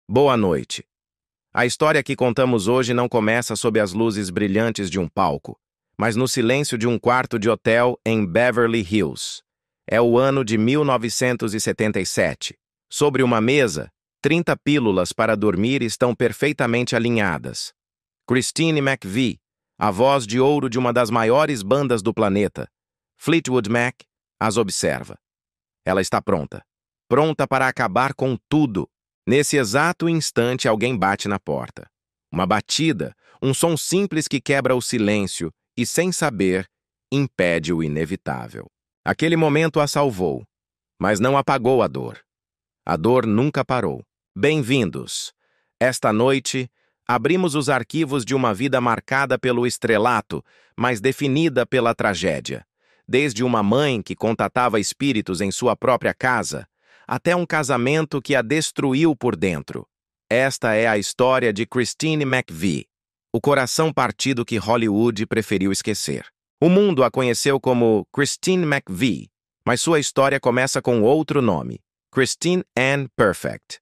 Boa noite. A história que contamos hoje não começa sob as luzes brilhantes de um palco, mas no silêncio de um quarto de hotel em Beverly Hills. É o ano de 1977. Sobre uma mesa, 30 pílulas para dormir estão perfeitamente alinhadas. Christine McVie, a voz de ouro de uma das maiores bandas do planeta, Fleetwood Mac, as observa. Ela está pronta. Pronta para acabar com tudo. Nesse exato instante, alguém bate na porta. Uma batida, um som simples que quebra o silêncio e, sem saber, impede o inevitável. Aquele momento a salvou, mas não apagou a dor. A dor nunca parou. Bem-vindos. Esta noite, abrimos os arquivos de uma vida marcada pelo estrelato, mas definida pela tragédia. Desde uma mãe que contatava espíritos em sua própria casa, até um casamento que a destruiu por dentro. Esta é a história de Christine McVie, o coração partido que Hollywood preferiu esquecer. O mundo a conheceu como Christine McVie, mas sua história começa com outro nome, Christine Ann Perfect.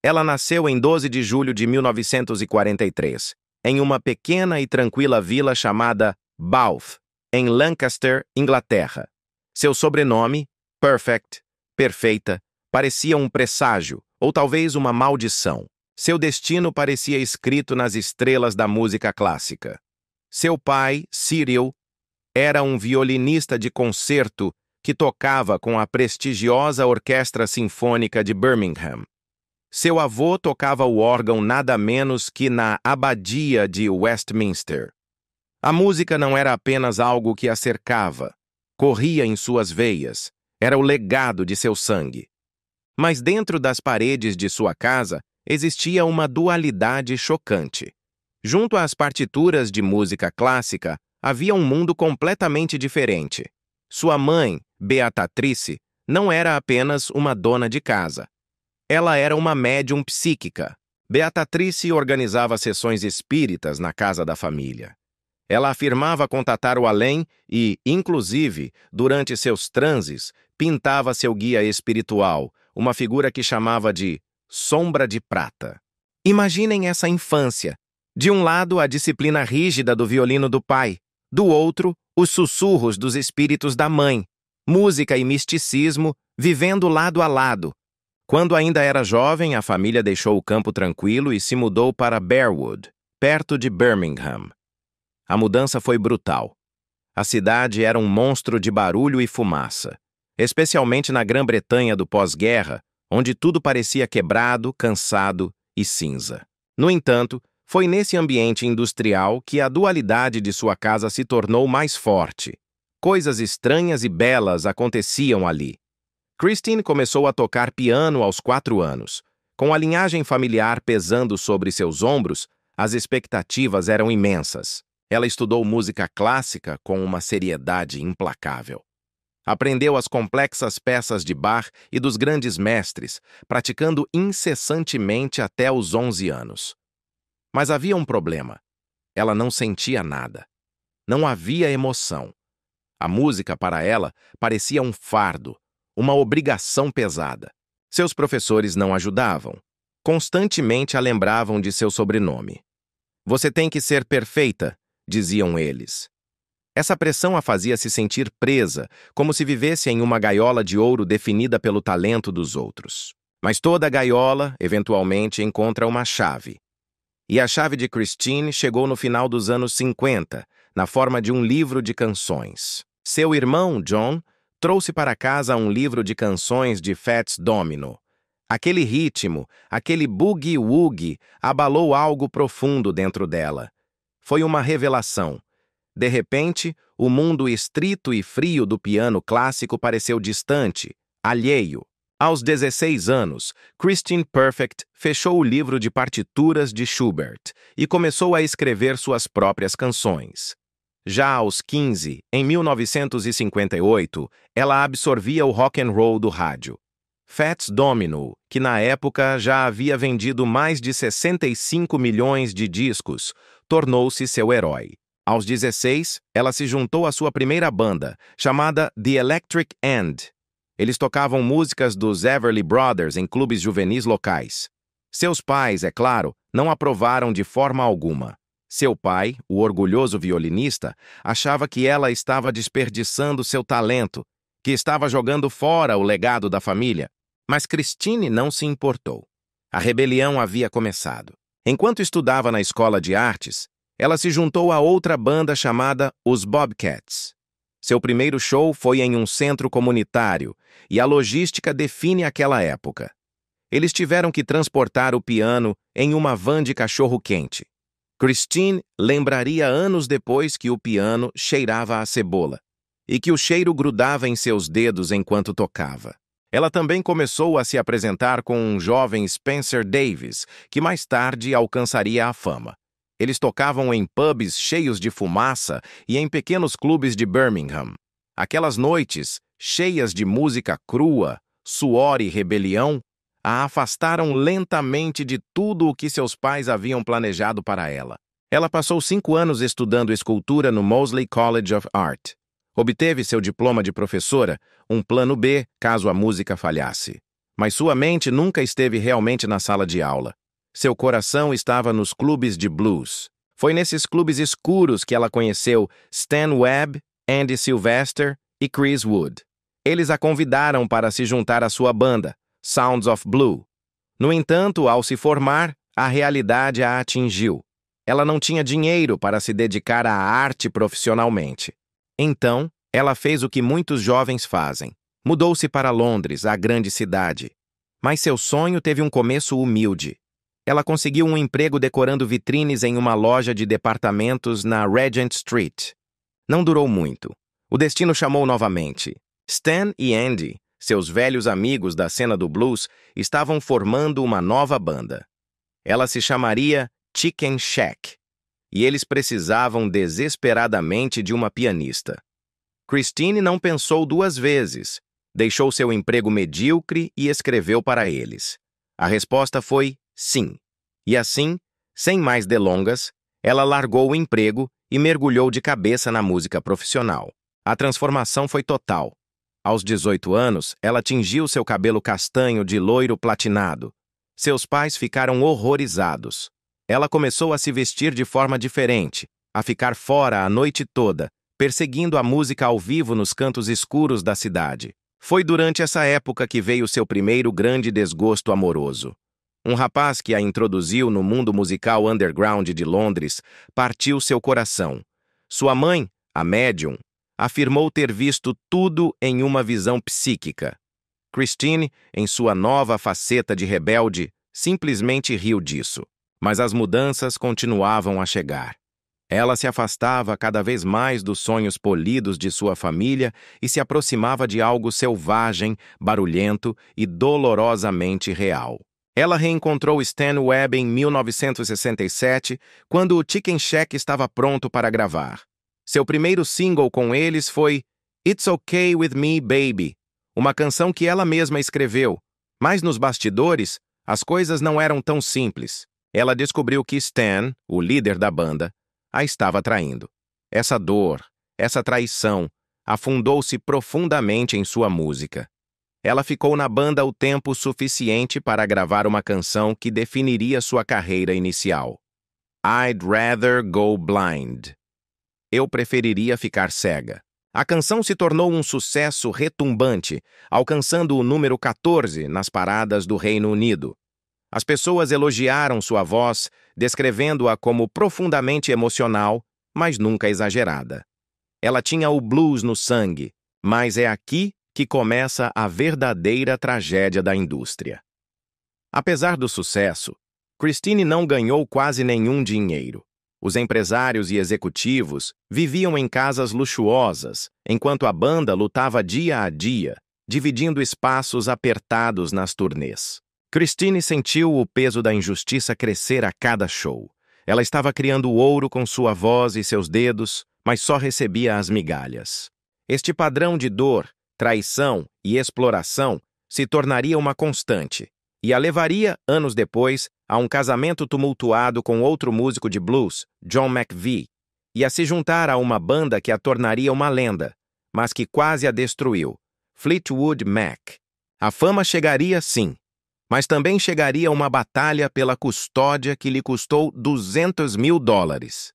Ela nasceu em 12 de julho de 1943, em uma pequena e tranquila vila chamada Bath, em Lancaster, Inglaterra. Seu sobrenome, Perfect, perfeita, parecia um presságio, ou talvez uma maldição. Seu destino parecia escrito nas estrelas da música clássica. Seu pai, Cyril, era um violinista de concerto que tocava com a prestigiosa Orquestra Sinfônica de Birmingham. Seu avô tocava o órgão nada menos que na Abadia de Westminster. A música não era apenas algo que a cercava, corria em suas veias, era o legado de seu sangue. Mas dentro das paredes de sua casa existia uma dualidade chocante. Junto às partituras de música clássica, havia um mundo completamente diferente. Sua mãe, Beatrice, não era apenas uma dona de casa. Ela era uma médium psíquica. Beatrice organizava sessões espíritas na casa da família. Ela afirmava contatar o além e, inclusive, durante seus transes, pintava seu guia espiritual, uma figura que chamava de sombra de prata. Imaginem essa infância. De um lado, a disciplina rígida do violino do pai. Do outro, os sussurros dos espíritos da mãe. Música e misticismo vivendo lado a lado. Quando ainda era jovem, a família deixou o campo tranquilo e se mudou para Bearwood, perto de Birmingham. A mudança foi brutal. A cidade era um monstro de barulho e fumaça, especialmente na Grã-Bretanha do pós-guerra, onde tudo parecia quebrado, cansado e cinza. No entanto, foi nesse ambiente industrial que a dualidade de sua casa se tornou mais forte. Coisas estranhas e belas aconteciam ali. Christine começou a tocar piano aos 4 anos. Com a linhagem familiar pesando sobre seus ombros, as expectativas eram imensas. Ela estudou música clássica com uma seriedade implacável. Aprendeu as complexas peças de Bach e dos grandes mestres, praticando incessantemente até os 11 anos. Mas havia um problema. Ela não sentia nada. Não havia emoção. A música, para ela, parecia um fardo, uma obrigação pesada. Seus professores não ajudavam. Constantemente a lembravam de seu sobrenome. "Você tem que ser perfeita", diziam eles. Essa pressão a fazia se sentir presa, como se vivesse em uma gaiola de ouro definida pelo talento dos outros. Mas toda gaiola, eventualmente, encontra uma chave. E a chave de Christine chegou no final dos anos 50, na forma de um livro de canções. Seu irmão, John, trouxe para casa um livro de canções de Fats Domino. Aquele ritmo, aquele boogie-woogie, abalou algo profundo dentro dela. Foi uma revelação. De repente, o mundo estrito e frio do piano clássico pareceu distante, alheio. Aos 16 anos, Christine Perfect fechou o livro de partituras de Schubert e começou a escrever suas próprias canções. Já aos 15, em 1958, ela absorvia o rock and roll do rádio. Fats Domino, que na época já havia vendido mais de 65 milhões de discos, tornou-se seu herói. Aos 16, ela se juntou à sua primeira banda, chamada The Electric End. Eles tocavam músicas dos Everly Brothers em clubes juvenis locais. Seus pais, é claro, não aprovaram de forma alguma. Seu pai, o orgulhoso violinista, achava que ela estava desperdiçando seu talento, que estava jogando fora o legado da família. Mas Christine não se importou. A rebelião havia começado. Enquanto estudava na escola de artes, ela se juntou a outra banda chamada os Bobcats. Seu primeiro show foi em um centro comunitário, e a logística define aquela época. Eles tiveram que transportar o piano em uma van de cachorro-quente. Christine lembraria anos depois que o piano cheirava a cebola e que o cheiro grudava em seus dedos enquanto tocava. Ela também começou a se apresentar com um jovem Spencer Davis, que mais tarde alcançaria a fama. Eles tocavam em pubs cheios de fumaça e em pequenos clubes de Birmingham. Aquelas noites, cheias de música crua, suor e rebelião, a afastaram lentamente de tudo o que seus pais haviam planejado para ela. Ela passou 5 anos estudando escultura no Moseley College of Art. Obteve seu diploma de professora, um plano B caso a música falhasse. Mas sua mente nunca esteve realmente na sala de aula. Seu coração estava nos clubes de blues. Foi nesses clubes escuros que ela conheceu Stan Webb, Andy Sylvester e Chris Wood. Eles a convidaram para se juntar à sua banda, Sounds of Blue. No entanto, ao se formar, a realidade a atingiu. Ela não tinha dinheiro para se dedicar à arte profissionalmente. Então, ela fez o que muitos jovens fazem. Mudou-se para Londres, a grande cidade. Mas seu sonho teve um começo humilde. Ela conseguiu um emprego decorando vitrines em uma loja de departamentos na Regent Street. Não durou muito. O destino chamou novamente. Stan e Andy, seus velhos amigos da cena do blues, estavam formando uma nova banda. Ela se chamaria Chicken Shack, e eles precisavam desesperadamente de uma pianista. Christine não pensou 2 vezes, deixou seu emprego medíocre e escreveu para eles. A resposta foi sim. E assim, sem mais delongas, ela largou o emprego e mergulhou de cabeça na música profissional. A transformação foi total. Aos 18 anos, ela tingiu seu cabelo castanho de loiro platinado. Seus pais ficaram horrorizados. Ela começou a se vestir de forma diferente, a ficar fora a noite toda, perseguindo a música ao vivo nos cantos escuros da cidade. Foi durante essa época que veio seu primeiro grande desgosto amoroso. Um rapaz que a introduziu no mundo musical underground de Londres partiu seu coração. Sua mãe, a médium, afirmou ter visto tudo em uma visão psíquica. Christine, em sua nova faceta de rebelde, simplesmente riu disso. Mas as mudanças continuavam a chegar. Ela se afastava cada vez mais dos sonhos polidos de sua família e se aproximava de algo selvagem, barulhento e dolorosamente real. Ela reencontrou Stan Webb em 1967, quando o Chicken Shack estava pronto para gravar. Seu primeiro single com eles foi It's Okay With Me, Baby, uma canção que ela mesma escreveu. Mas nos bastidores, as coisas não eram tão simples. Ela descobriu que Stan, o líder da banda, a estava traindo. Essa dor, essa traição, afundou-se profundamente em sua música. Ela ficou na banda o tempo suficiente para gravar uma canção que definiria sua carreira inicial. I'd Rather Go Blind. Eu preferiria ficar cega. A canção se tornou um sucesso retumbante, alcançando o número 14 nas paradas do Reino Unido. As pessoas elogiaram sua voz, descrevendo-a como profundamente emocional, mas nunca exagerada. Ela tinha o blues no sangue, mas é aqui que começa a verdadeira tragédia da indústria. Apesar do sucesso, Christine não ganhou quase nenhum dinheiro. Os empresários e executivos viviam em casas luxuosas, enquanto a banda lutava dia a dia, dividindo espaços apertados nas turnês. Christine sentiu o peso da injustiça crescer a cada show. Ela estava criando ouro com sua voz e seus dedos, mas só recebia as migalhas. Este padrão de dor, traição e exploração se tornaria uma constante e a levaria, anos depois, a um casamento tumultuado com outro músico de blues, John McVie, e a se juntar a uma banda que a tornaria uma lenda, mas que quase a destruiu, Fleetwood Mac. A fama chegaria sim, Mas também chegaria uma batalha pela custódia que lhe custou $200.000.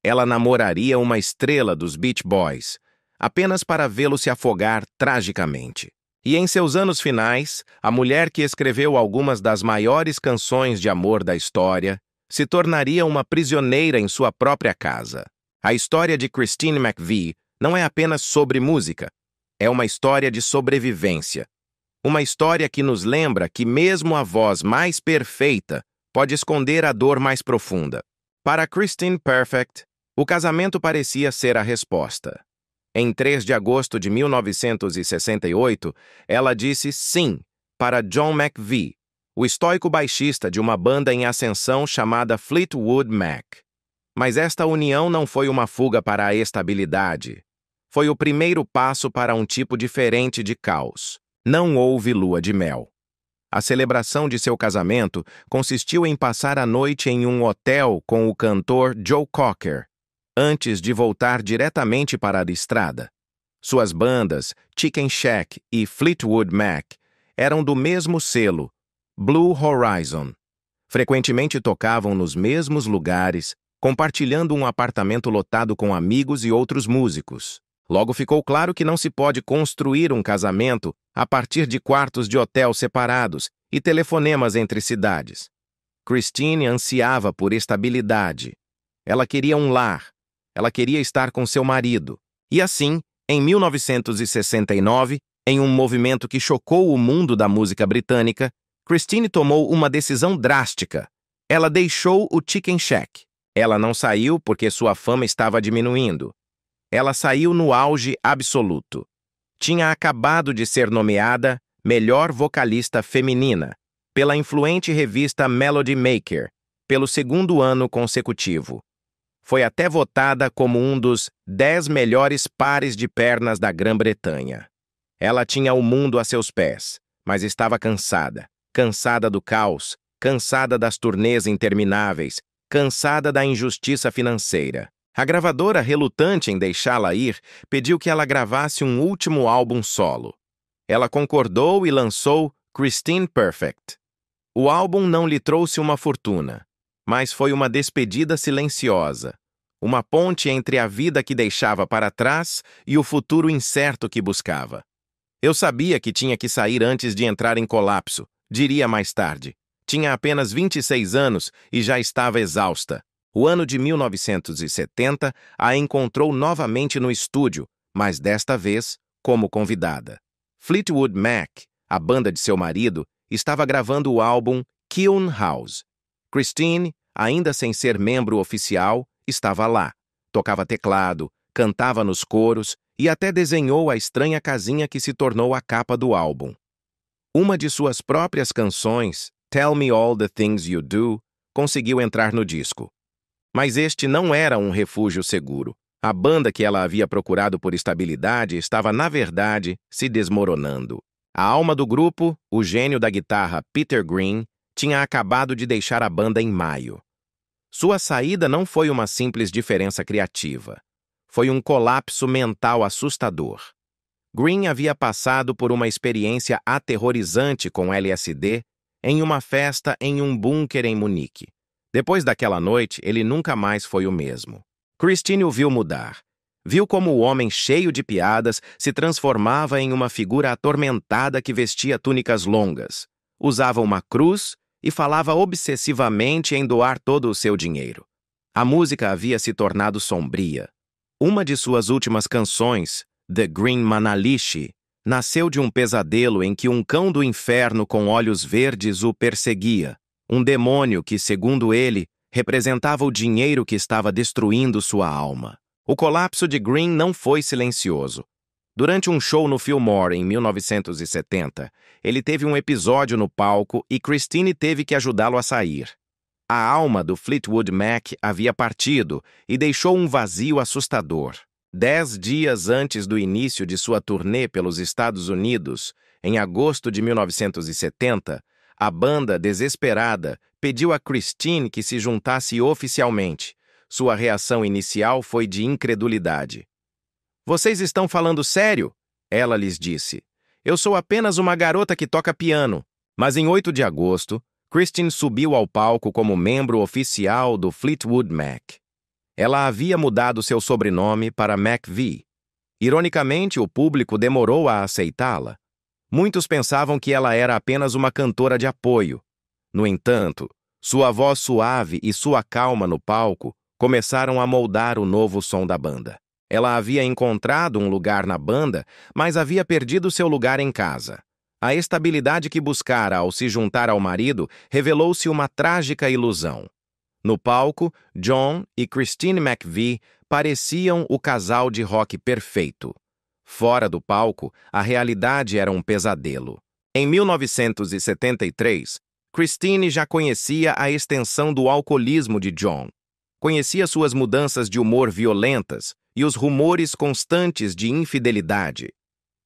Ela namoraria uma estrela dos Beach Boys, apenas para vê-lo se afogar tragicamente. E em seus anos finais, a mulher que escreveu algumas das maiores canções de amor da história se tornaria uma prisioneira em sua própria casa. A história de Christine McVie não é apenas sobre música, é uma história de sobrevivência. Uma história que nos lembra que mesmo a voz mais perfeita pode esconder a dor mais profunda. Para Christine Perfect, o casamento parecia ser a resposta. Em 3 de agosto de 1968, ela disse sim para John McVie, o estoico baixista de uma banda em ascensão chamada Fleetwood Mac. Mas esta união não foi uma fuga para a estabilidade. Foi o primeiro passo para um tipo diferente de caos. Não houve lua de mel. A celebração de seu casamento consistiu em passar a noite em um hotel com o cantor Joe Cocker, antes de voltar diretamente para a estrada. Suas bandas, Chicken Shack e Fleetwood Mac, eram do mesmo selo, Blue Horizon. Frequentemente tocavam nos mesmos lugares, compartilhando um apartamento lotado com amigos e outros músicos. Logo ficou claro que não se pode construir um casamento a partir de quartos de hotel separados e telefonemas entre cidades. Christine ansiava por estabilidade. Ela queria um lar. Ela queria estar com seu marido. E assim, em 1969, em um movimento que chocou o mundo da música britânica, Christine tomou uma decisão drástica. Ela deixou o Chicken Shack. Ela não saiu porque sua fama estava diminuindo. Ela saiu no auge absoluto. Tinha acabado de ser nomeada melhor vocalista feminina pela influente revista Melody Maker, pelo 2º ano consecutivo. Foi até votada como um dos 10 melhores pares de pernas da Grã-Bretanha. Ela tinha o mundo a seus pés, mas estava cansada. Cansada do caos, cansada das turnês intermináveis, cansada da injustiça financeira. A gravadora, relutante em deixá-la ir, pediu que ela gravasse um último álbum solo. Ela concordou e lançou Christine Perfect. O álbum não lhe trouxe uma fortuna, mas foi uma despedida silenciosa, uma ponte entre a vida que deixava para trás e o futuro incerto que buscava. Eu sabia que tinha que sair antes de entrar em colapso, diria mais tarde. Tinha apenas 26 anos e já estava exausta. O ano de 1970 a encontrou novamente no estúdio, mas desta vez como convidada. Fleetwood Mac, a banda de seu marido, estava gravando o álbum Kiln House. Christine, ainda sem ser membro oficial, estava lá. Tocava teclado, cantava nos coros e até desenhou a estranha casinha que se tornou a capa do álbum. Uma de suas próprias canções, Tell Me All the Things You Do, conseguiu entrar no disco. Mas este não era um refúgio seguro. A banda que ela havia procurado por estabilidade estava, na verdade, se desmoronando. A alma do grupo, o gênio da guitarra Peter Green, tinha acabado de deixar a banda em maio. Sua saída não foi uma simples diferença criativa. Foi um colapso mental assustador. Green havia passado por uma experiência aterrorizante com LSD em uma festa em um bunker em Munique. Depois daquela noite, ele nunca mais foi o mesmo. Christine o viu mudar. Viu como o homem cheio de piadas se transformava em uma figura atormentada que vestia túnicas longas, usava uma cruz e falava obsessivamente em doar todo o seu dinheiro. A música havia se tornado sombria. Uma de suas últimas canções, The Green Manalishi, nasceu de um pesadelo em que um cão do inferno com olhos verdes o perseguia. Um demônio que, segundo ele, representava o dinheiro que estava destruindo sua alma. O colapso de Green não foi silencioso. Durante um show no Fillmore em 1970, ele teve um episódio no palco e Christine teve que ajudá-lo a sair. A alma do Fleetwood Mac havia partido e deixou um vazio assustador. 10 dias antes do início de sua turnê pelos Estados Unidos, em agosto de 1970, a banda, desesperada, pediu a Christine que se juntasse oficialmente. Sua reação inicial foi de incredulidade. "Vocês estão falando sério?" Ela lhes disse. "Eu sou apenas uma garota que toca piano." Mas em 8 de agosto, Christine subiu ao palco como membro oficial do Fleetwood Mac. Ela havia mudado seu sobrenome para McVie. Ironicamente, o público demorou a aceitá-la. Muitos pensavam que ela era apenas uma cantora de apoio. No entanto, sua voz suave e sua calma no palco começaram a moldar o novo som da banda. Ela havia encontrado um lugar na banda, mas havia perdido seu lugar em casa. A estabilidade que buscara ao se juntar ao marido revelou-se uma trágica ilusão. No palco, John e Christine McVie pareciam o casal de rock perfeito. Fora do palco, a realidade era um pesadelo. Em 1973, Christine já conhecia a extensão do alcoolismo de John. Conhecia suas mudanças de humor violentas e os rumores constantes de infidelidade.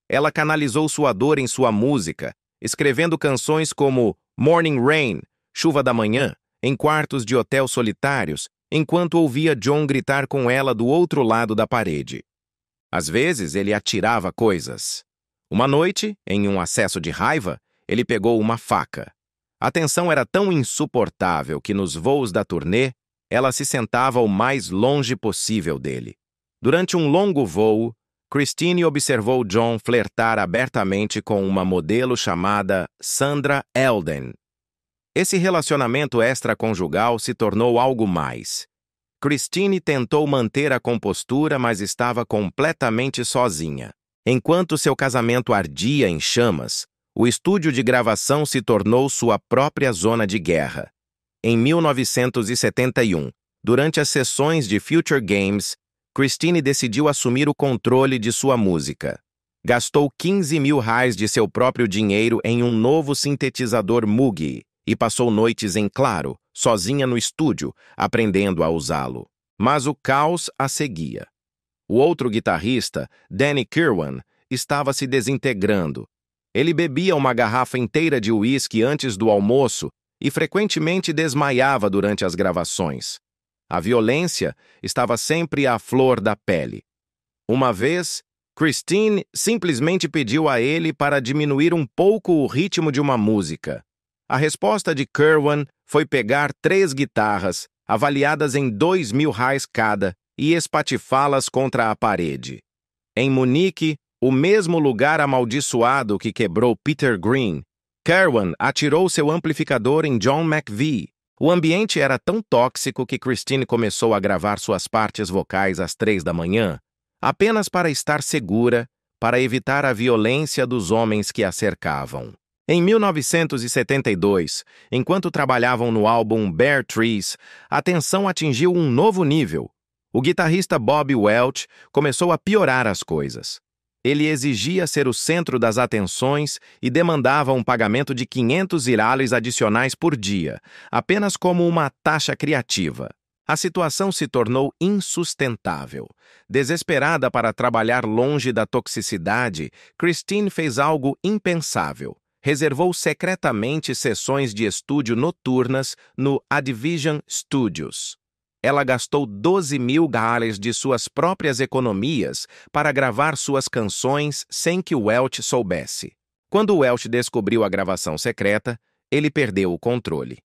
Ela canalizou sua dor em sua música, escrevendo canções como Morning Rain, Chuva da Manhã, em quartos de hotel solitários, enquanto ouvia John gritar com ela do outro lado da parede. Às vezes, ele atirava coisas. Uma noite, em um acesso de raiva, ele pegou uma faca. A tensão era tão insuportável que nos voos da turnê, ela se sentava o mais longe possível dele. Durante um longo voo, Christine observou John flertar abertamente com uma modelo chamada Sandra Elden. Esse relacionamento extraconjugal se tornou algo mais. Christine tentou manter a compostura, mas estava completamente sozinha. Enquanto seu casamento ardia em chamas, o estúdio de gravação se tornou sua própria zona de guerra. Em 1971, durante as sessões de Future Games, Christine decidiu assumir o controle de sua música. Gastou 15 mil reais de seu próprio dinheiro em um novo sintetizador Moog e passou noites em claro, sozinha no estúdio, aprendendo a usá-lo. Mas o caos a seguia. O outro guitarrista, Danny Kirwan, estava se desintegrando. Ele bebia uma garrafa inteira de uísque antes do almoço e frequentemente desmaiava durante as gravações. A violência estava sempre à flor da pele. Uma vez, Christine simplesmente pediu a ele para diminuir um pouco o ritmo de uma música. A resposta de Kirwan foi pegar 3 guitarras, avaliadas em 2 mil reais cada, e espatifá-las contra a parede. Em Munique, o mesmo lugar amaldiçoado que quebrou Peter Green, Kirwan atirou seu amplificador em John McVie. O ambiente era tão tóxico que Christine começou a gravar suas partes vocais às 3 da manhã, apenas para estar segura, para evitar a violência dos homens que a cercavam. Em 1972, enquanto trabalhavam no álbum Bare Trees, a tensão atingiu um novo nível. O guitarrista Bob Welch começou a piorar as coisas. Ele exigia ser o centro das atenções e demandava um pagamento de 500 reais adicionais por dia, apenas como uma taxa criativa. A situação se tornou insustentável. Desesperada para trabalhar longe da toxicidade, Christine fez algo impensável. Reservou secretamente sessões de estúdio noturnas no Advision Studios. Ela gastou 12 mil reais de suas próprias economias para gravar suas canções sem que Welch soubesse. Quando Welch descobriu a gravação secreta, ele perdeu o controle.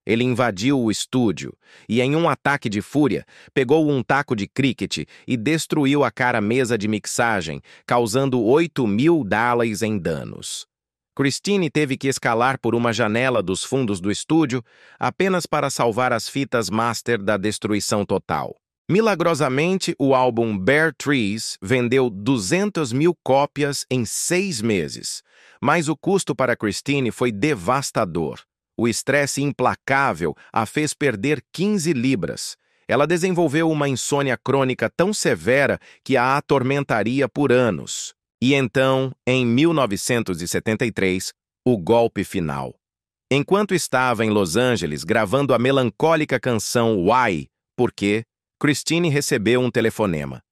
Ele invadiu o estúdio e, em um ataque de fúria, pegou um taco de cricket e destruiu a cara-mesa de mixagem, causando 8 mil reais em danos. Christine teve que escalar por uma janela dos fundos do estúdio apenas para salvar as fitas master da destruição total. Milagrosamente, o álbum Bare Trees vendeu 200 mil cópias em 6 meses, mas o custo para Christine foi devastador. O estresse implacável a fez perder 15 libras. Ela desenvolveu uma insônia crônica tão severa que a atormentaria por anos. E então, em 1973, o golpe final. Enquanto estava em Los Angeles gravando a melancólica canção Why, Por quê, Christine recebeu um telefonema.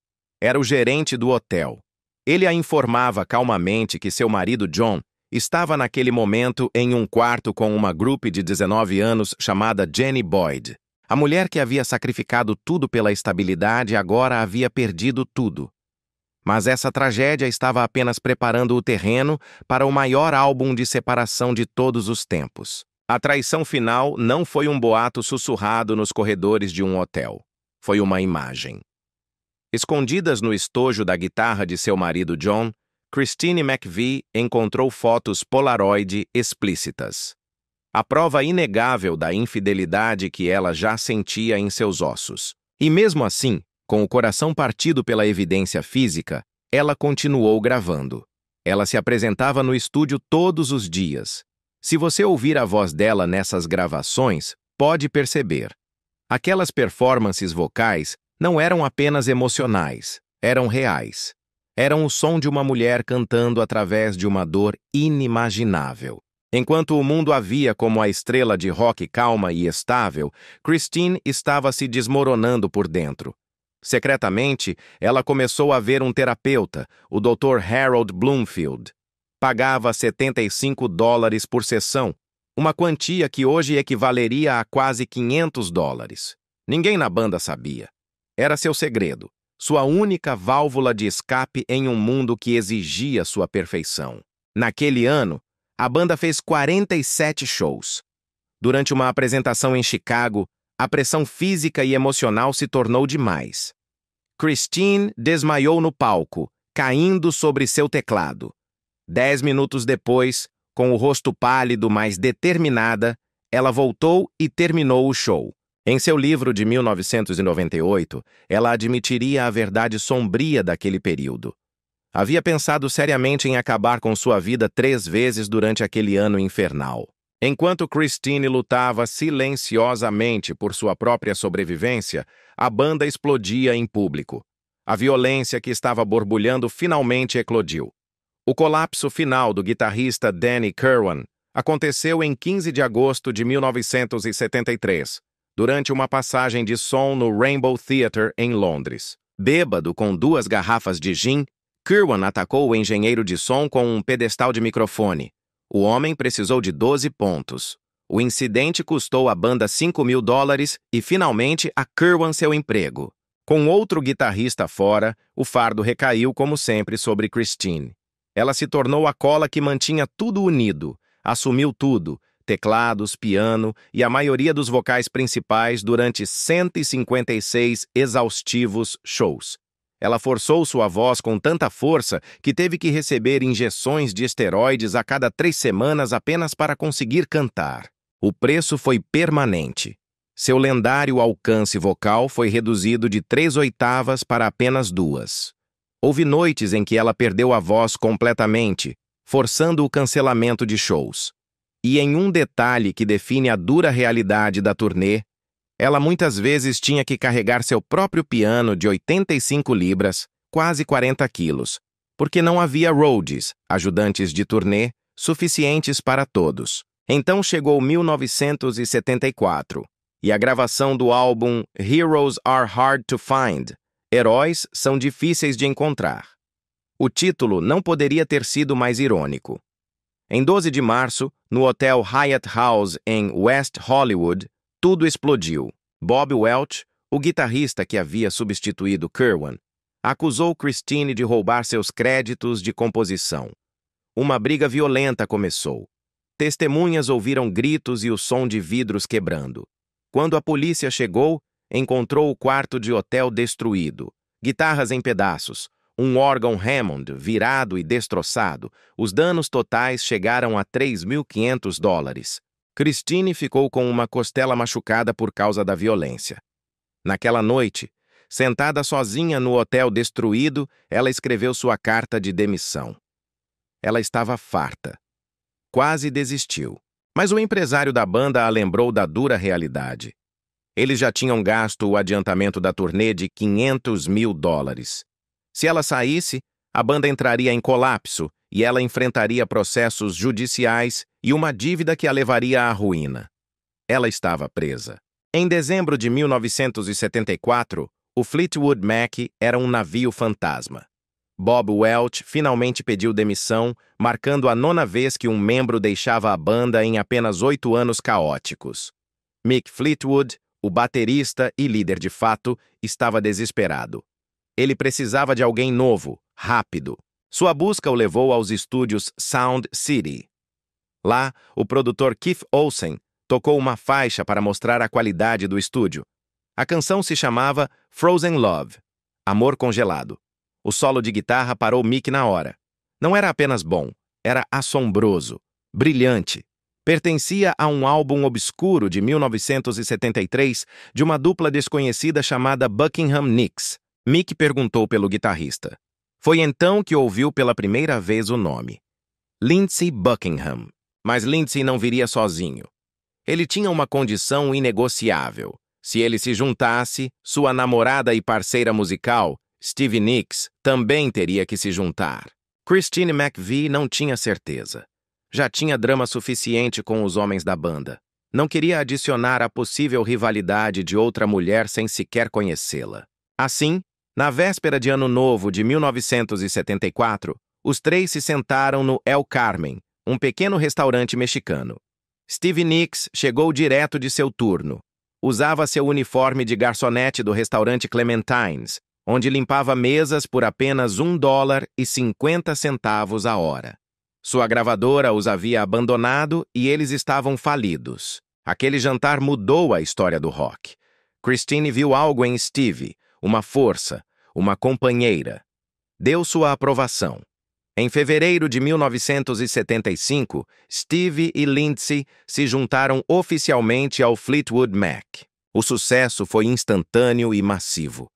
Era o gerente do hotel. Ele a informava calmamente que seu marido John estava naquele momento em um quarto com uma groupie de 19 anos chamada Jenny Boyd. A mulher que havia sacrificado tudo pela estabilidade agora havia perdido tudo. Mas essa tragédia estava apenas preparando o terreno para o maior álbum de separação de todos os tempos. A traição final não foi um boato sussurrado nos corredores de um hotel. Foi uma imagem. Escondidas no estojo da guitarra de seu marido John, Christine McVie encontrou fotos Polaroid explícitas. A prova inegável da infidelidade que ela já sentia em seus ossos. E mesmo assim, com o coração partido pela evidência física, ela continuou gravando. Ela se apresentava no estúdio todos os dias. Se você ouvir a voz dela nessas gravações, pode perceber. Aquelas performances vocais não eram apenas emocionais, eram reais. Eram o som de uma mulher cantando através de uma dor inimaginável. Enquanto o mundo a via como a estrela de rock calma e estável, Christine estava se desmoronando por dentro. Secretamente, ela começou a ver um terapeuta, o Dr. Harold Bloomfield. Pagava $75 por sessão, uma quantia que hoje equivaleria a quase $500. Ninguém na banda sabia. Era seu segredo, sua única válvula de escape em um mundo que exigia sua perfeição. Naquele ano, a banda fez 47 shows. Durante uma apresentação em Chicago, a pressão física e emocional se tornou demais. Christine desmaiou no palco, caindo sobre seu teclado. 10 minutos depois, com o rosto pálido, mas determinada, ela voltou e terminou o show. Em seu livro de 1998, ela admitiria a verdade sombria daquele período. Havia pensado seriamente em acabar com sua vida 3 vezes durante aquele ano infernal. Enquanto Christine lutava silenciosamente por sua própria sobrevivência, a banda explodia em público. A violência que estava borbulhando finalmente eclodiu. O colapso final do guitarrista Danny Kirwan aconteceu em 15 de agosto de 1973, durante uma passagem de som no Rainbow Theatre em Londres. Bêbado com 2 garrafas de gin, Kirwan atacou o engenheiro de som com um pedestal de microfone. O homem precisou de 12 pontos. O incidente custou à banda $5.000 e, finalmente, a Kirwan seu emprego. Com outro guitarrista fora, o fardo recaiu, como sempre, sobre Christine. Ela se tornou a cola que mantinha tudo unido, assumiu tudo, teclados, piano e a maioria dos vocais principais durante 156 exaustivos shows. Ela forçou sua voz com tanta força que teve que receber injeções de esteroides a cada 3 semanas apenas para conseguir cantar. O preço foi permanente. Seu lendário alcance vocal foi reduzido de 3/8 para apenas 2. Houve noites em que ela perdeu a voz completamente, forçando o cancelamento de shows. E em um detalhe que define a dura realidade da turnê, ela muitas vezes tinha que carregar seu próprio piano de 85 libras, quase 40 quilos, porque não havia roadies, ajudantes de turnê, suficientes para todos. Então chegou 1974, e a gravação do álbum Heroes Are Hard to Find, Heróis são difíceis de encontrar. O título não poderia ter sido mais irônico. Em 12 de março, no hotel Hyatt House em West Hollywood, tudo explodiu. Bob Welch, o guitarrista que havia substituído Kirwan, acusou Christine de roubar seus créditos de composição. Uma briga violenta começou. Testemunhas ouviram gritos e o som de vidros quebrando. Quando a polícia chegou, encontrou o quarto de hotel destruído, guitarras em pedaços, um órgão Hammond virado e destroçado. Os danos totais chegaram a $3.500. Christine ficou com uma costela machucada por causa da violência. Naquela noite, sentada sozinha no hotel destruído, ela escreveu sua carta de demissão. Ela estava farta. Quase desistiu. Mas o empresário da banda a lembrou da dura realidade. Eles já tinham gasto o adiantamento da turnê de $500.000. Se ela saísse, a banda entraria em colapso e ela enfrentaria processos judiciais e uma dívida que a levaria à ruína. Ela estava presa. Em dezembro de 1974, o Fleetwood Mac era um navio fantasma. Bob Welch finalmente pediu demissão, marcando a 9ª vez que um membro deixava a banda em apenas 8 anos caóticos. Mick Fleetwood, o baterista e líder de fato, estava desesperado. Ele precisava de alguém novo, rápido. Sua busca o levou aos estúdios Sound City. Lá, o produtor Keith Olsen tocou uma faixa para mostrar a qualidade do estúdio. A canção se chamava Frozen Love, Amor Congelado. O solo de guitarra parou Mick na hora. Não era apenas bom, era assombroso, brilhante. Pertencia a um álbum obscuro de 1973 de uma dupla desconhecida chamada Buckingham Nicks. Mick perguntou pelo guitarrista. Foi então que ouviu pela primeira vez o nome. Lindsey Buckingham. Mas Lindsey não viria sozinho. Ele tinha uma condição inegociável. Se ele se juntasse, sua namorada e parceira musical, Stevie Nicks, também teria que se juntar. Christine McVie não tinha certeza. Já tinha drama suficiente com os homens da banda. Não queria adicionar a possível rivalidade de outra mulher sem sequer conhecê-la. Assim, na véspera de Ano Novo de 1974, os três se sentaram no El Carmen, um pequeno restaurante mexicano. Stevie Nicks chegou direto de seu turno. Usava seu uniforme de garçonete do restaurante Clementines, onde limpava mesas por apenas $1,50 a hora. Sua gravadora os havia abandonado e eles estavam falidos. Aquele jantar mudou a história do rock. Christine viu algo em Stevie, uma força, uma companheira. Deu sua aprovação. Em fevereiro de 1975, Stevie e Lindsey se juntaram oficialmente ao Fleetwood Mac. O sucesso foi instantâneo e massivo.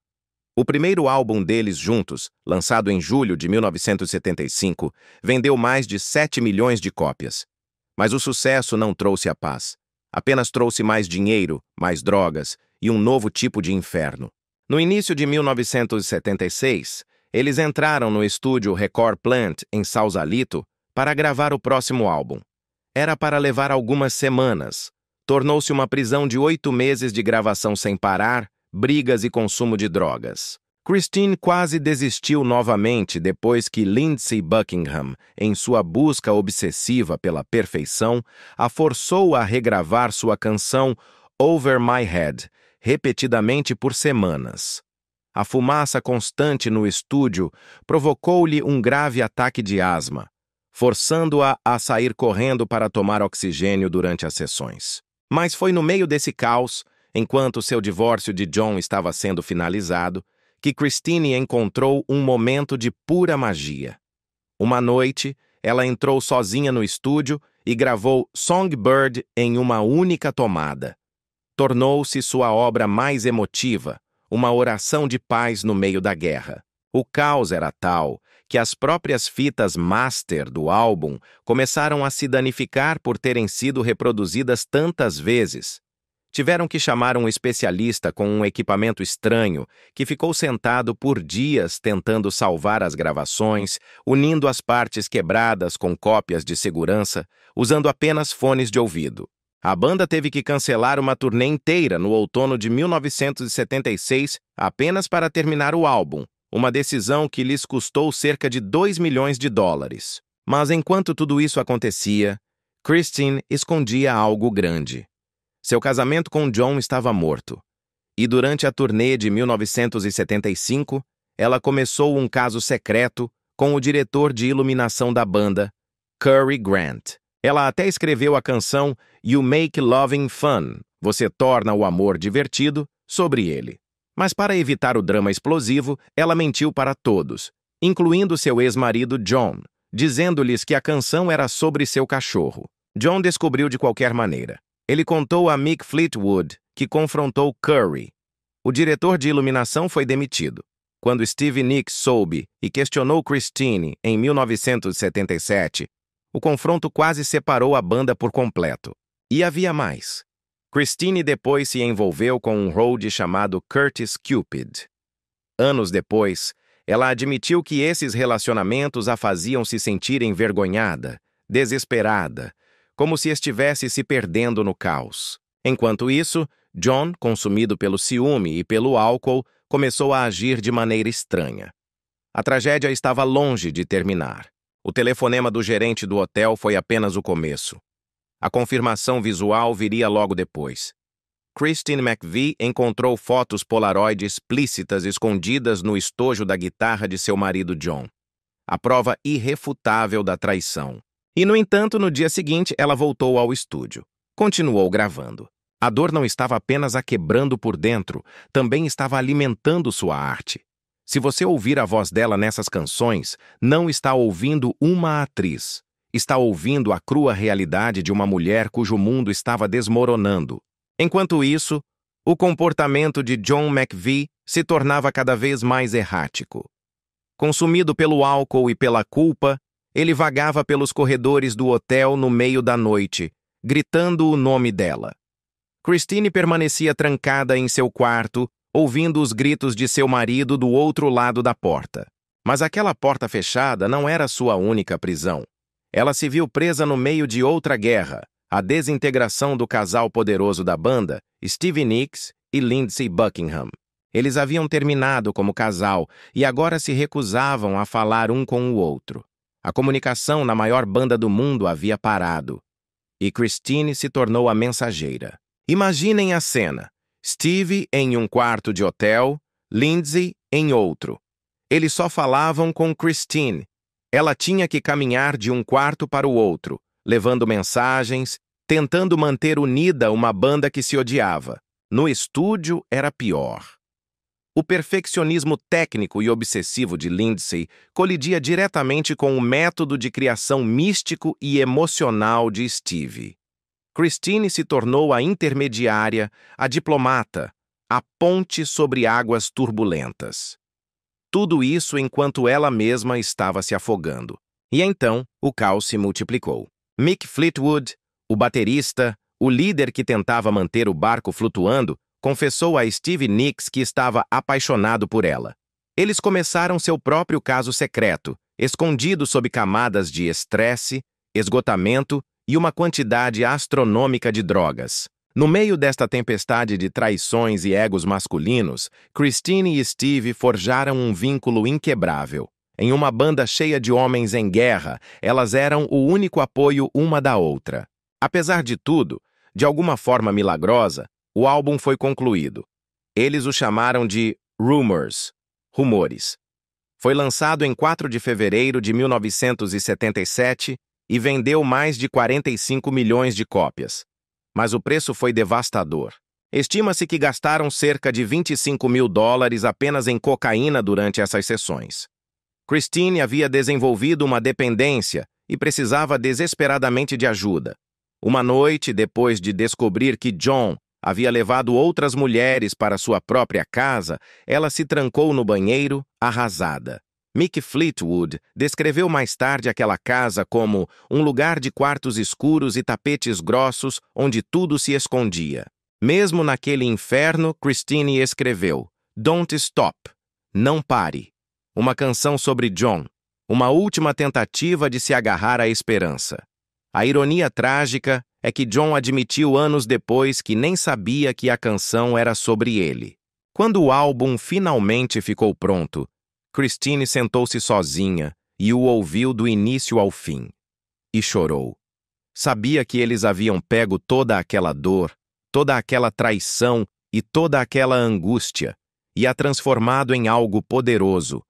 O primeiro álbum deles juntos, lançado em julho de 1975, vendeu mais de 7 milhões de cópias. Mas o sucesso não trouxe a paz. Apenas trouxe mais dinheiro, mais drogas e um novo tipo de inferno. No início de 1976, eles entraram no estúdio Record Plant, em Sausalito, para gravar o próximo álbum. Era para levar algumas semanas. Tornou-se uma prisão de 8 meses de gravação sem parar, brigas e consumo de drogas. Christine quase desistiu novamente depois que Lindsey Buckingham, em sua busca obsessiva pela perfeição, a forçou a regravar sua canção Over My Head, repetidamente por semanas. A fumaça constante no estúdio provocou-lhe um grave ataque de asma, forçando-a a sair correndo para tomar oxigênio durante as sessões. Mas foi no meio desse caos, enquanto seu divórcio de John estava sendo finalizado, que Christine encontrou um momento de pura magia. Uma noite, ela entrou sozinha no estúdio e gravou Songbird em uma única tomada. Tornou-se sua obra mais emotiva, uma oração de paz no meio da guerra. O caos era tal que as próprias fitas master do álbum começaram a se danificar por terem sido reproduzidas tantas vezes. Tiveram que chamar um especialista com um equipamento estranho que ficou sentado por dias tentando salvar as gravações, unindo as partes quebradas com cópias de segurança, usando apenas fones de ouvido. A banda teve que cancelar uma turnê inteira no outono de 1976 apenas para terminar o álbum, uma decisão que lhes custou cerca de $2 milhões. Mas enquanto tudo isso acontecia, Christine escondia algo grande. Seu casamento com John estava morto. E durante a turnê de 1975, ela começou um caso secreto com o diretor de iluminação da banda, Cary Grant. Ela até escreveu a canção You Make Loving Fun, Você Torna o Amor Divertido, sobre ele. Mas para evitar o drama explosivo, ela mentiu para todos, incluindo seu ex-marido John, dizendo-lhes que a canção era sobre seu cachorro. John descobriu de qualquer maneira. Ele contou a Mick Fleetwood, que confrontou Cary. O diretor de iluminação foi demitido. Quando Stevie Nicks soube e questionou Christine em 1977, o confronto quase separou a banda por completo. E havia mais. Christine depois se envolveu com um roadie chamado Curtis Cupid. Anos depois, ela admitiu que esses relacionamentos a faziam se sentir envergonhada, desesperada, como se estivesse se perdendo no caos. Enquanto isso, John, consumido pelo ciúme e pelo álcool, começou a agir de maneira estranha. A tragédia estava longe de terminar. O telefonema do gerente do hotel foi apenas o começo. A confirmação visual viria logo depois. Christine McVie encontrou fotos Polaroid explícitas escondidas no estojo da guitarra de seu marido John. A prova irrefutável da traição. E, no entanto, no dia seguinte, ela voltou ao estúdio. Continuou gravando. A dor não estava apenas a quebrando por dentro, também estava alimentando sua arte. Se você ouvir a voz dela nessas canções, não está ouvindo uma atriz. Está ouvindo a crua realidade de uma mulher cujo mundo estava desmoronando. Enquanto isso, o comportamento de John McVie se tornava cada vez mais errático. Consumido pelo álcool e pela culpa, ele vagava pelos corredores do hotel no meio da noite, gritando o nome dela. Christine permanecia trancada em seu quarto, ouvindo os gritos de seu marido do outro lado da porta. Mas aquela porta fechada não era sua única prisão. Ela se viu presa no meio de outra guerra, a desintegração do casal poderoso da banda, Stevie Nicks e Lindsey Buckingham. Eles haviam terminado como casal e agora se recusavam a falar um com o outro. A comunicação na maior banda do mundo havia parado. E Christine se tornou a mensageira. Imaginem a cena. Stevie em um quarto de hotel, Lindsey em outro. Eles só falavam com Christine. Ela tinha que caminhar de um quarto para o outro, levando mensagens, tentando manter unida uma banda que se odiava. No estúdio era pior. O perfeccionismo técnico e obsessivo de Lindsey colidia diretamente com o método de criação místico e emocional de Stevie. Christine se tornou a intermediária, a diplomata, a ponte sobre águas turbulentas. Tudo isso enquanto ela mesma estava se afogando. E então, o caos se multiplicou. Mick Fleetwood, o baterista, o líder que tentava manter o barco flutuando, confessou a Stevie Nicks que estava apaixonado por ela. Eles começaram seu próprio caso secreto, escondido sob camadas de estresse, esgotamento e uma quantidade astronômica de drogas. No meio desta tempestade de traições e egos masculinos, Christine e Stevie forjaram um vínculo inquebrável. Em uma banda cheia de homens em guerra, elas eram o único apoio uma da outra. Apesar de tudo, de alguma forma milagrosa, o álbum foi concluído. Eles o chamaram de Rumors, rumores. Foi lançado em 4 de fevereiro de 1977 e vendeu mais de 45 milhões de cópias. Mas o preço foi devastador. Estima-se que gastaram cerca de $25 mil apenas em cocaína durante essas sessões. Christine havia desenvolvido uma dependência e precisava desesperadamente de ajuda. Uma noite, depois de descobrir que John havia levado outras mulheres para sua própria casa, ela se trancou no banheiro, arrasada. Mick Fleetwood descreveu mais tarde aquela casa como um lugar de quartos escuros e tapetes grossos onde tudo se escondia. Mesmo naquele inferno, Christine escreveu Don't Stop, Não Pare, uma canção sobre John, uma última tentativa de se agarrar à esperança. A ironia trágica é que John admitiu anos depois que nem sabia que a canção era sobre ele. Quando o álbum finalmente ficou pronto, Christine sentou-se sozinha e o ouviu do início ao fim. E chorou. Sabia que eles haviam pego toda aquela dor, toda aquela traição e toda aquela angústia e a transformado em algo poderoso,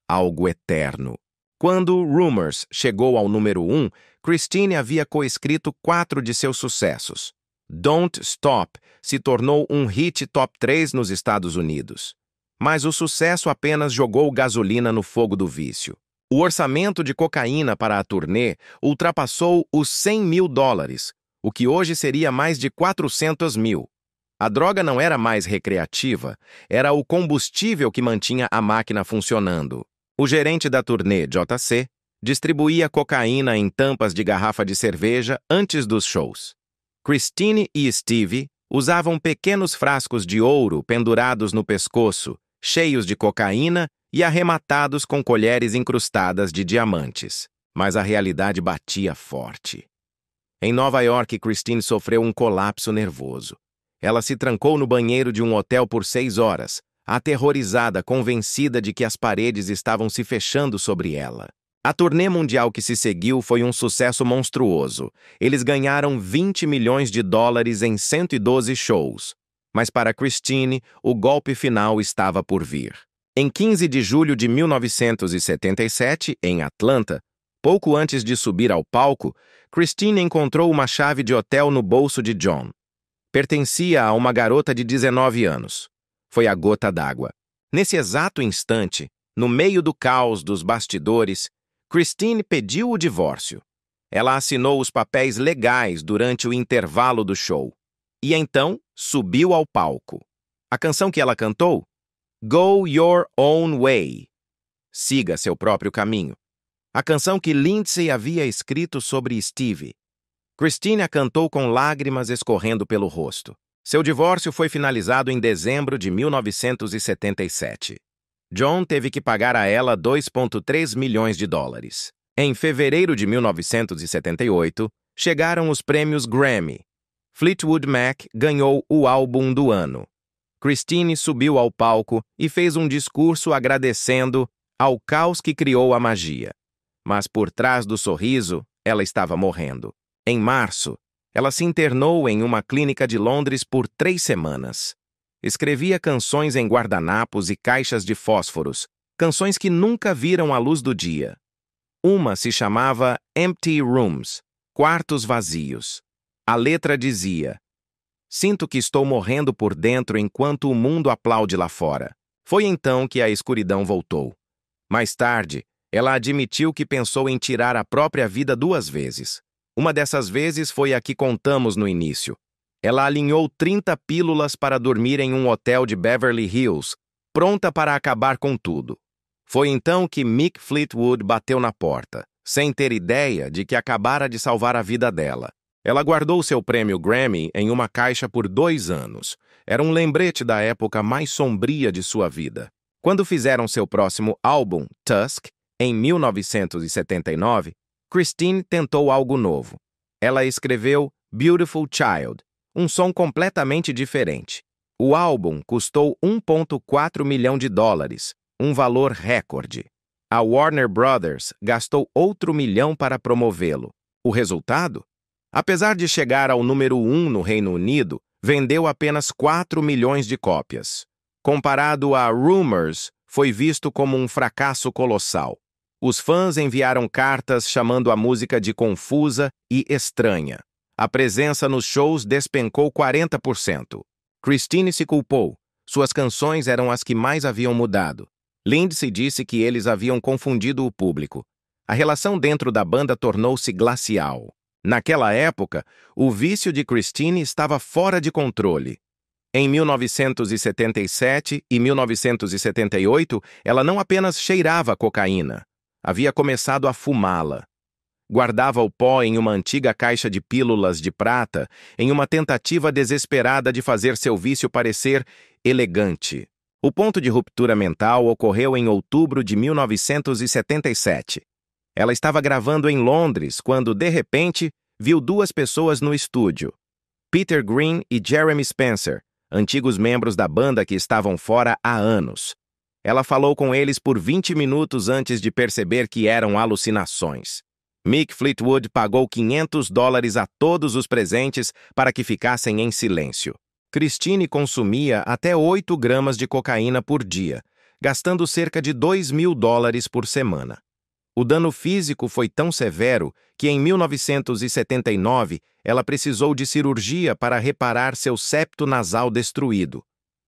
algo eterno. Quando Rumors chegou ao número 1, Christine havia coescrito 4 de seus sucessos. Don't Stop se tornou um hit top 3 nos Estados Unidos. Mas o sucesso apenas jogou gasolina no fogo do vício. O orçamento de cocaína para a turnê ultrapassou os $100 mil, o que hoje seria mais de 400 mil. A droga não era mais recreativa, era o combustível que mantinha a máquina funcionando. O gerente da turnê, JC, distribuía cocaína em tampas de garrafa de cerveja antes dos shows. Christine e Stevie usavam pequenos frascos de ouro pendurados no pescoço, cheios de cocaína e arrematados com colheres incrustadas de diamantes. Mas a realidade batia forte. Em Nova York, Christine sofreu um colapso nervoso. Ela se trancou no banheiro de um hotel por 6 horas, aterrorizada, convencida de que as paredes estavam se fechando sobre ela. A turnê mundial que se seguiu foi um sucesso monstruoso. Eles ganharam $20 milhões em 112 shows. Mas para Christine, o golpe final estava por vir. Em 15 de julho de 1977, em Atlanta, pouco antes de subir ao palco, Christine encontrou uma chave de hotel no bolso de John. Pertencia a uma garota de 19 anos. Foi a gota d'água. Nesse exato instante, no meio do caos dos bastidores, Christine pediu o divórcio. Ela assinou os papéis legais durante o intervalo do show. E então subiu ao palco. A canção que ela cantou? Go Your Own Way. Siga seu próprio caminho. A canção que Lindsay havia escrito sobre Stevie. Christine a cantou com lágrimas escorrendo pelo rosto. Seu divórcio foi finalizado em dezembro de 1977. John teve que pagar a ela 2,3 milhões de dólares. Em fevereiro de 1978, chegaram os prêmios Grammy. Fleetwood Mac ganhou o álbum do ano. Christine subiu ao palco e fez um discurso agradecendo ao caos que criou a magia. Mas por trás do sorriso, ela estava morrendo. Em março, ela se internou em uma clínica de Londres por 3 semanas. Escrevia canções em guardanapos e caixas de fósforos, canções que nunca viram a luz do dia. Uma se chamava Empty Rooms, quartos vazios. A letra dizia: sinto que estou morrendo por dentro enquanto o mundo aplaude lá fora. Foi então que a escuridão voltou. Mais tarde, ela admitiu que pensou em tirar a própria vida 2 vezes. Uma dessas vezes foi a que contamos no início. Ela alinhou 30 pílulas para dormir em um hotel de Beverly Hills, pronta para acabar com tudo. Foi então que Mick Fleetwood bateu na porta, sem ter ideia de que acabara de salvar a vida dela. Ela guardou seu prêmio Grammy em uma caixa por 2 anos. Era um lembrete da época mais sombria de sua vida. Quando fizeram seu próximo álbum, Tusk, em 1979, Christine tentou algo novo. Ela escreveu Beautiful Child, um som completamente diferente. O álbum custou 1,4 milhão de dólares, um valor recorde. A Warner Brothers gastou outro 1 milhão para promovê-lo. O resultado? Apesar de chegar ao número 1 no Reino Unido, vendeu apenas 4 milhões de cópias. Comparado a Rumours, foi visto como um fracasso colossal. Os fãs enviaram cartas chamando a música de confusa e estranha. A presença nos shows despencou 40%. Christine se culpou. Suas canções eram as que mais haviam mudado. Lindsay disse que eles haviam confundido o público. A relação dentro da banda tornou-se glacial. Naquela época, o vício de Christine estava fora de controle. Em 1977 e 1978, ela não apenas cheirava cocaína, havia começado a fumá-la. Guardava o pó em uma antiga caixa de pílulas de prata, em uma tentativa desesperada de fazer seu vício parecer elegante. O ponto de ruptura mental ocorreu em outubro de 1977. Ela estava gravando em Londres quando, de repente, viu 2 pessoas no estúdio. Peter Green e Jeremy Spencer, antigos membros da banda que estavam fora há anos. Ela falou com eles por 20 minutos antes de perceber que eram alucinações. Mick Fleetwood pagou $500 a todos os presentes para que ficassem em silêncio. Christine consumia até 8 gramas de cocaína por dia, gastando cerca de $2.000 por semana. O dano físico foi tão severo que, em 1979, ela precisou de cirurgia para reparar seu septo nasal destruído.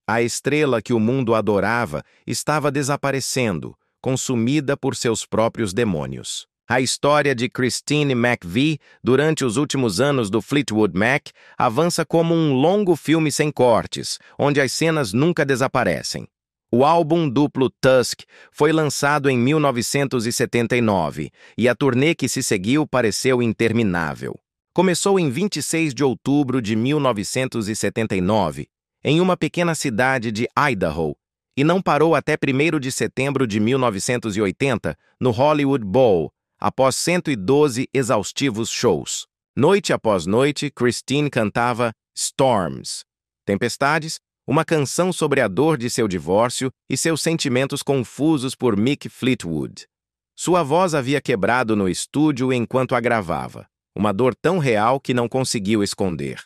A estrela que o mundo adorava estava desaparecendo, consumida por seus próprios demônios. A história de Christine McVie durante os últimos anos do Fleetwood Mac avança como um longo filme sem cortes, onde as cenas nunca desaparecem. O álbum duplo Tusk foi lançado em 1979 e a turnê que se seguiu pareceu interminável. Começou em 26 de outubro de 1979, em uma pequena cidade de Idaho, e não parou até 1º de setembro de 1980 no Hollywood Bowl, após 112 exaustivos shows. Noite após noite, Christine cantava Storms, Tempestades, uma canção sobre a dor de seu divórcio e seus sentimentos confusos por Mick Fleetwood. Sua voz havia quebrado no estúdio enquanto a gravava, uma dor tão real que não conseguiu esconder.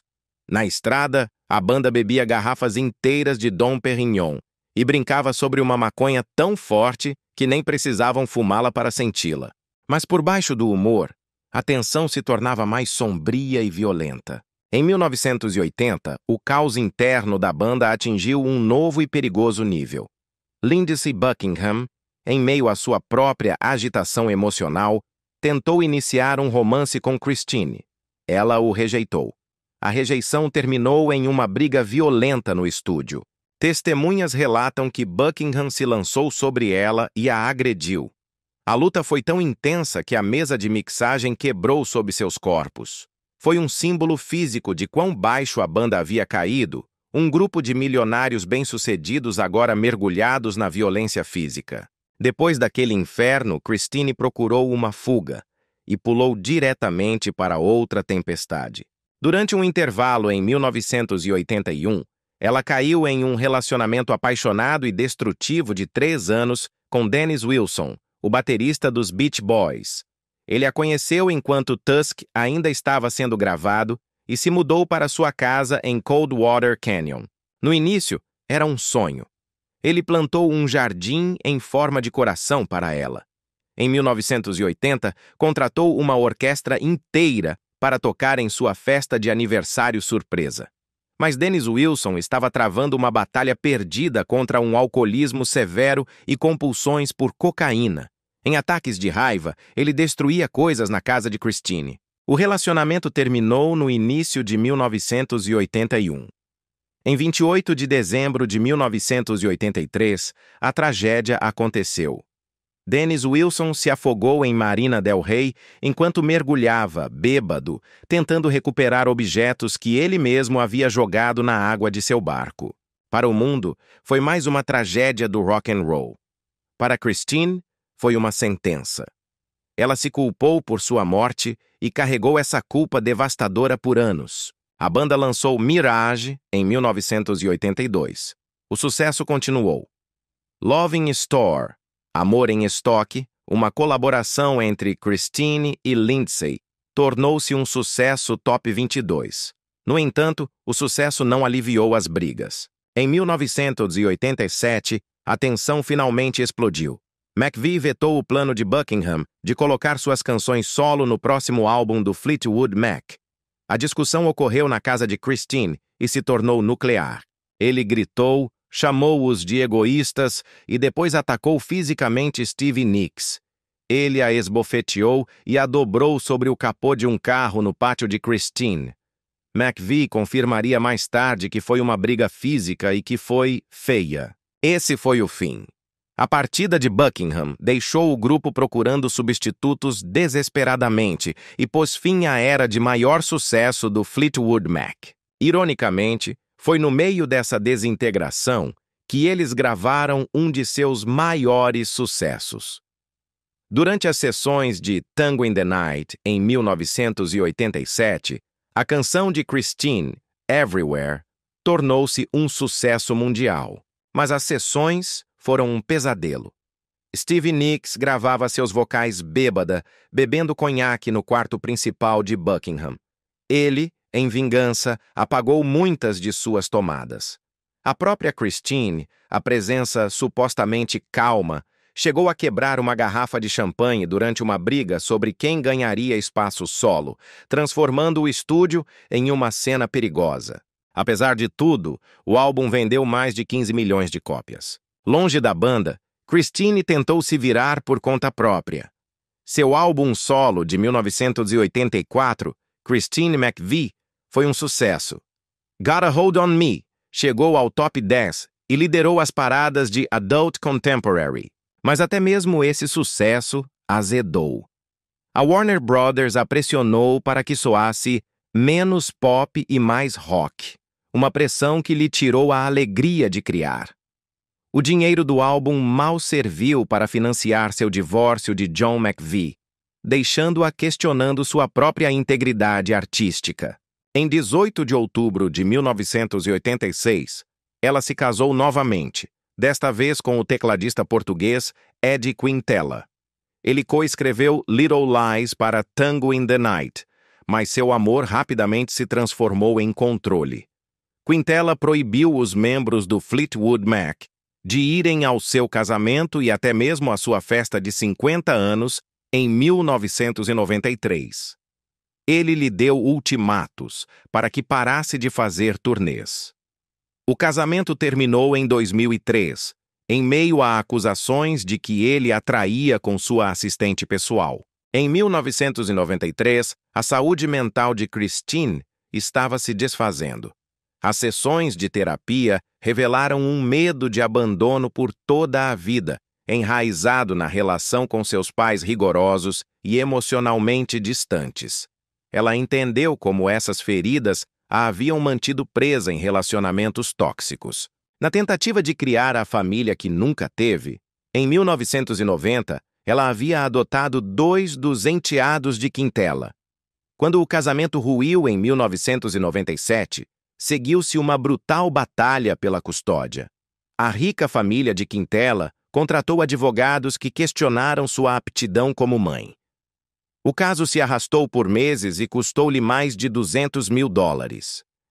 Na estrada, A banda bebia garrafas inteiras de Dom Perignon e brincava sobre uma maconha tão forte que nem precisavam fumá-la para senti-la. Mas por baixo do humor, a tensão se tornava mais sombria e violenta. Em 1980, o caos interno da banda atingiu um novo e perigoso nível. Lindsey Buckingham, em meio à sua própria agitação emocional, tentou iniciar um romance com Christine. Ela o rejeitou. A rejeição terminou em uma briga violenta no estúdio. Testemunhas relatam que Buckingham se lançou sobre ela e a agrediu. A luta foi tão intensa que a mesa de mixagem quebrou sob seus corpos. Foi um símbolo físico de quão baixo a banda havia caído, um grupo de milionários bem-sucedidos agora mergulhados na violência física. Depois daquele inferno, Christine procurou uma fuga e pulou diretamente para outra tempestade. Durante um intervalo em 1981, ela caiu em um relacionamento apaixonado e destrutivo de 3 anos com Dennis Wilson, o baterista dos Beach Boys. Ele a conheceu enquanto Tusk ainda estava sendo gravado e se mudou para sua casa em Coldwater Canyon. No início, era um sonho. Ele plantou um jardim em forma de coração para ela. Em 1980, contratou uma orquestra inteira para tocar em sua festa de aniversário surpresa. Mas Dennis Wilson estava travando uma batalha perdida contra um alcoolismo severo e compulsões por cocaína. Em ataques de raiva, ele destruía coisas na casa de Christine. O relacionamento terminou no início de 1981. Em 28 de dezembro de 1983, a tragédia aconteceu. Dennis Wilson se afogou em Marina del Rey enquanto mergulhava, bêbado, tentando recuperar objetos que ele mesmo havia jogado na água de seu barco. Para o mundo, foi mais uma tragédia do rock and roll. Para Christine, foi uma sentença. Ela se culpou por sua morte e carregou essa culpa devastadora por anos. A banda lançou Mirage em 1982. O sucesso continuou. Love in Store, Amor em Estoque, uma colaboração entre Christine e Lindsey, tornou-se um sucesso top 22. No entanto, o sucesso não aliviou as brigas. Em 1987, a tensão finalmente explodiu. McVie vetou o plano de Buckingham de colocar suas canções solo no próximo álbum do Fleetwood Mac. A discussão ocorreu na casa de Christine e se tornou nuclear. Ele gritou, chamou-os de egoístas e depois atacou fisicamente Stevie Nicks. Ele a esbofeteou e a dobrou sobre o capô de um carro no pátio de Christine. McVie confirmaria mais tarde que foi uma briga física e que foi feia. Esse foi o fim. A partida de Buckingham deixou o grupo procurando substitutos desesperadamente e pôs fim à era de maior sucesso do Fleetwood Mac. Ironicamente, foi no meio dessa desintegração que eles gravaram um de seus maiores sucessos. Durante as sessões de Tango in the Night, em 1987, a canção de Christine, Everywhere, tornou-se um sucesso mundial. Mas as sessões foram um pesadelo. Stevie Nicks gravava seus vocais bêbada, bebendo conhaque no quarto principal de Buckingham. Ele, em vingança, apagou muitas de suas tomadas. A própria Christine, a presença supostamente calma, chegou a quebrar uma garrafa de champanhe durante uma briga sobre quem ganharia espaço solo, transformando o estúdio em uma cena perigosa. Apesar de tudo, o álbum vendeu mais de 15 milhões de cópias. Longe da banda, Christine tentou se virar por conta própria. Seu álbum solo de 1984, Christine McVie, foi um sucesso. Got a Hold on Me chegou ao top 10 e liderou as paradas de Adult Contemporary. Mas até mesmo esse sucesso azedou. A Warner Brothers a pressionou para que soasse menos pop e mais rock, uma pressão que lhe tirou a alegria de criar. O dinheiro do álbum mal serviu para financiar seu divórcio de John McVie, deixando-a questionando sua própria integridade artística. Em 18 de outubro de 1986, ela se casou novamente, desta vez com o tecladista português Eddie Quintela. Ele coescreveu Little Lies para Tango in the Night, mas seu amor rapidamente se transformou em controle. Quintela proibiu os membros do Fleetwood Mac de irem ao seu casamento e até mesmo à sua festa de 50 anos em 1993. Ele lhe deu ultimatos para que parasse de fazer turnês. O casamento terminou em 2003, em meio a acusações de que ele a traía com sua assistente pessoal. Em 1993, a saúde mental de Christine estava se desfazendo. As sessões de terapia revelaram um medo de abandono por toda a vida, enraizado na relação com seus pais rigorosos e emocionalmente distantes. Ela entendeu como essas feridas a haviam mantido presa em relacionamentos tóxicos. Na tentativa de criar a família que nunca teve, em 1990, ela havia adotado 2 dos enteados de Quintela. Quando o casamento ruiu em 1997, seguiu-se uma brutal batalha pela custódia. A rica família de Quintela contratou advogados que questionaram sua aptidão como mãe. O caso se arrastou por meses e custou-lhe mais de $200 mil.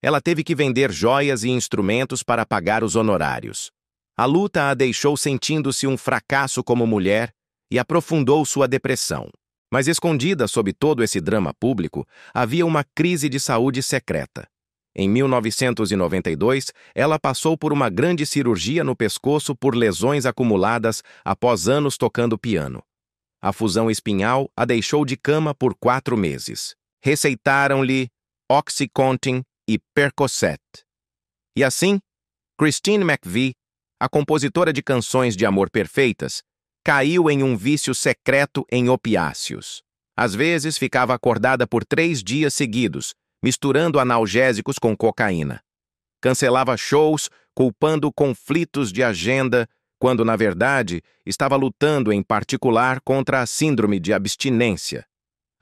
Ela teve que vender joias e instrumentos para pagar os honorários. A luta a deixou sentindo-se um fracasso como mulher e aprofundou sua depressão. Mas escondida sob todo esse drama público, havia uma crise de saúde secreta. Em 1992, ela passou por uma grande cirurgia no pescoço por lesões acumuladas após anos tocando piano. A fusão espinhal a deixou de cama por 4 meses. Receitaram-lhe Oxycontin e Percocet. E assim, Christine McVie, a compositora de canções de amor perfeitas, caiu em um vício secreto em opiáceos. Às vezes ficava acordada por 3 dias seguidos, misturando analgésicos com cocaína. Cancelava shows, culpando conflitos de agenda, quando, na verdade, estava lutando em particular contra a síndrome de abstinência.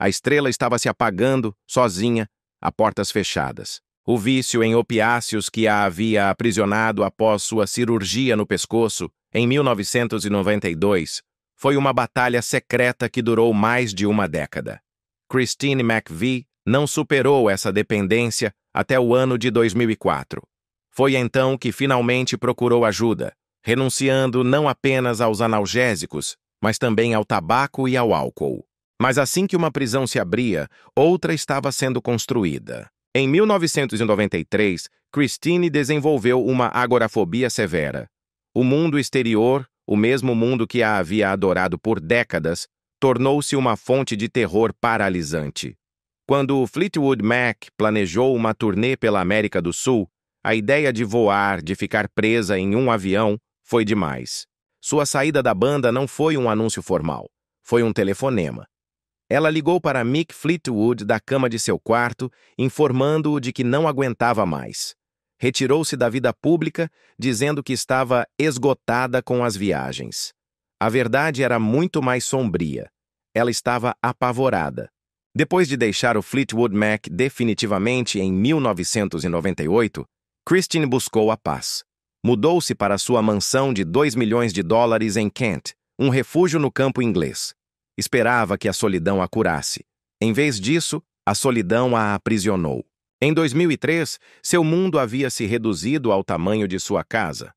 A estrela estava se apagando, sozinha, a portas fechadas. O vício em opiáceos que a havia aprisionado após sua cirurgia no pescoço, em 1992, foi uma batalha secreta que durou mais de uma década. Christine McVie não superou essa dependência até o ano de 2004. Foi então que finalmente procurou ajuda, renunciando não apenas aos analgésicos, mas também ao tabaco e ao álcool. Mas assim que uma prisão se abria, outra estava sendo construída. Em 1993, Christine desenvolveu uma agorafobia severa. O mundo exterior, o mesmo mundo que a havia adorado por décadas, tornou-se uma fonte de terror paralisante. Quando o Fleetwood Mac planejou uma turnê pela América do Sul, a ideia de voar, de ficar presa em um avião, foi demais. Sua saída da banda não foi um anúncio formal, foi um telefonema. Ela ligou para Mick Fleetwood da cama de seu quarto, informando-o de que não aguentava mais. Retirou-se da vida pública, dizendo que estava esgotada com as viagens. A verdade era muito mais sombria. Ela estava apavorada. Depois de deixar o Fleetwood Mac definitivamente em 1998, Christine buscou a paz. Mudou-se para sua mansão de $2 milhões em Kent, um refúgio no campo inglês. Esperava que a solidão a curasse. Em vez disso, a solidão a aprisionou. Em 2003, seu mundo havia se reduzido ao tamanho de sua casa.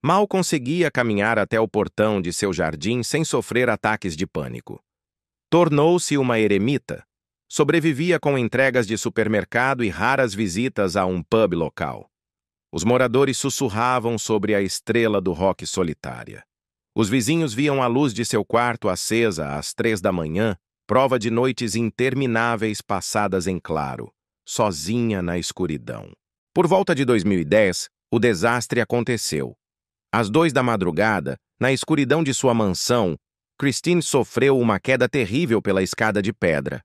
Mal conseguia caminhar até o portão de seu jardim sem sofrer ataques de pânico. Tornou-se uma eremita. Sobrevivia com entregas de supermercado e raras visitas a um pub local. Os moradores sussurravam sobre a estrela do rock solitária. Os vizinhos viam a luz de seu quarto acesa às 3 da manhã, prova de noites intermináveis passadas em claro, sozinha na escuridão. Por volta de 2010, o desastre aconteceu. Às 2 da madrugada, na escuridão de sua mansão, Christine sofreu uma queda terrível pela escada de pedra.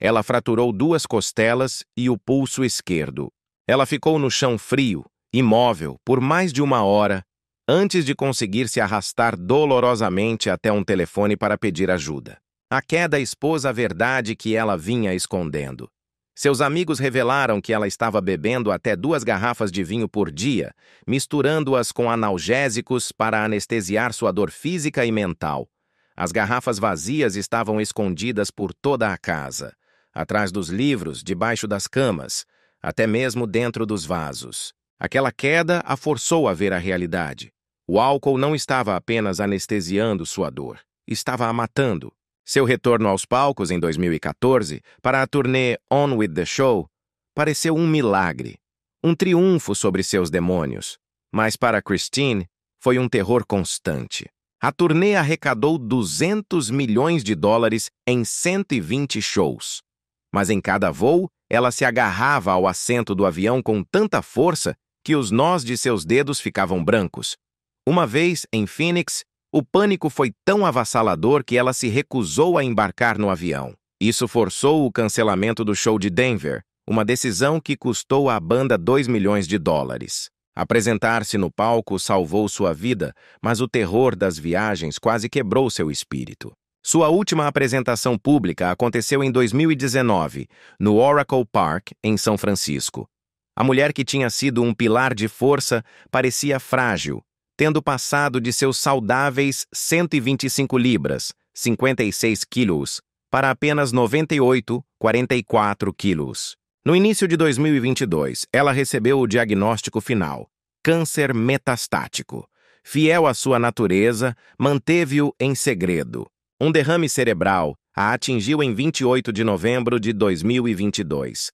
Ela fraturou 2 costelas e o pulso esquerdo. Ela ficou no chão frio, imóvel, por mais de 1 hora, antes de conseguir se arrastar dolorosamente até um telefone para pedir ajuda. A queda expôs a verdade que ela vinha escondendo. Seus amigos revelaram que ela estava bebendo até 2 garrafas de vinho por dia, misturando-as com analgésicos para anestesiar sua dor física e mental. As garrafas vazias estavam escondidas por toda a casa, atrás dos livros, debaixo das camas, até mesmo dentro dos vasos. Aquela queda a forçou a ver a realidade. O álcool não estava apenas anestesiando sua dor, estava a matando. Seu retorno aos palcos em 2014, para a turnê On With The Show, pareceu um milagre, um triunfo sobre seus demônios. Mas para Christine, foi um terror constante. A turnê arrecadou 200 milhões de dólares em 120 shows. Mas em cada voo, ela se agarrava ao assento do avião com tanta força que os nós de seus dedos ficavam brancos. Uma vez, em Phoenix, o pânico foi tão avassalador que ela se recusou a embarcar no avião. Isso forçou o cancelamento do show de Denver, uma decisão que custou à banda 2 milhões de dólares. Apresentar-se no palco salvou sua vida, mas o terror das viagens quase quebrou seu espírito. Sua última apresentação pública aconteceu em 2019, no Oracle Park, em São Francisco. A mulher que tinha sido um pilar de força parecia frágil, tendo passado de seus saudáveis 125 libras, 56 quilos, para apenas 98, 44 quilos. No início de 2022, ela recebeu o diagnóstico final: câncer metastático. Fiel à sua natureza, manteve-o em segredo. Um derrame cerebral a atingiu em 28 de novembro de 2022.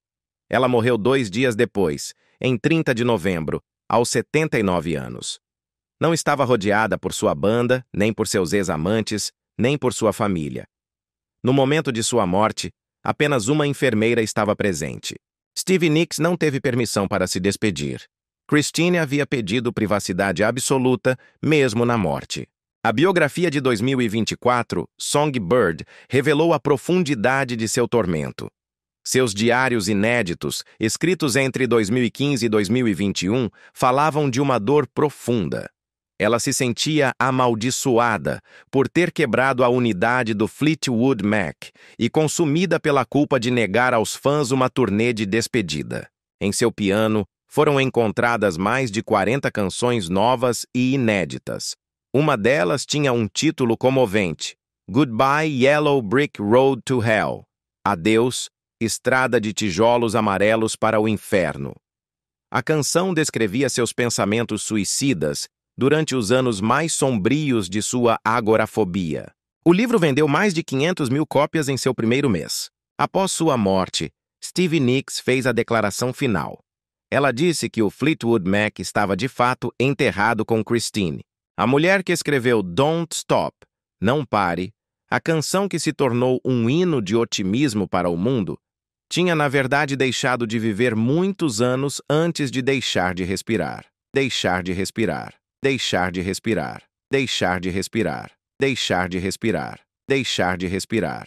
Ela morreu 2 dias depois, em 30 de novembro, aos 79 anos. Não estava rodeada por sua banda, nem por seus ex-amantes, nem por sua família. No momento de sua morte, apenas uma enfermeira estava presente. Stevie Nicks não teve permissão para se despedir. Christine havia pedido privacidade absoluta, mesmo na morte. A biografia de 2024, Songbird, revelou a profundidade de seu tormento. Seus diários inéditos, escritos entre 2015 e 2021, falavam de uma dor profunda. Ela se sentia amaldiçoada por ter quebrado a unidade do Fleetwood Mac e consumida pela culpa de negar aos fãs uma turnê de despedida. Em seu piano, foram encontradas mais de 40 canções novas e inéditas. Uma delas tinha um título comovente: Goodbye Yellow Brick Road to Hell. Adeus, estrada de tijolos amarelos para o inferno. A canção descrevia seus pensamentos suicidas durante os anos mais sombrios de sua agorafobia. O livro vendeu mais de 500 mil cópias em seu primeiro mês. Após sua morte, Stevie Nicks fez a declaração final. Ela disse que o Fleetwood Mac estava de fato enterrado com Christine. A mulher que escreveu Don't Stop, Não Pare, a canção que se tornou um hino de otimismo para o mundo, tinha na verdade deixado de viver muitos anos antes de deixar de respirar. Deixar de respirar. Deixar de respirar, deixar de respirar, deixar de respirar, deixar de respirar.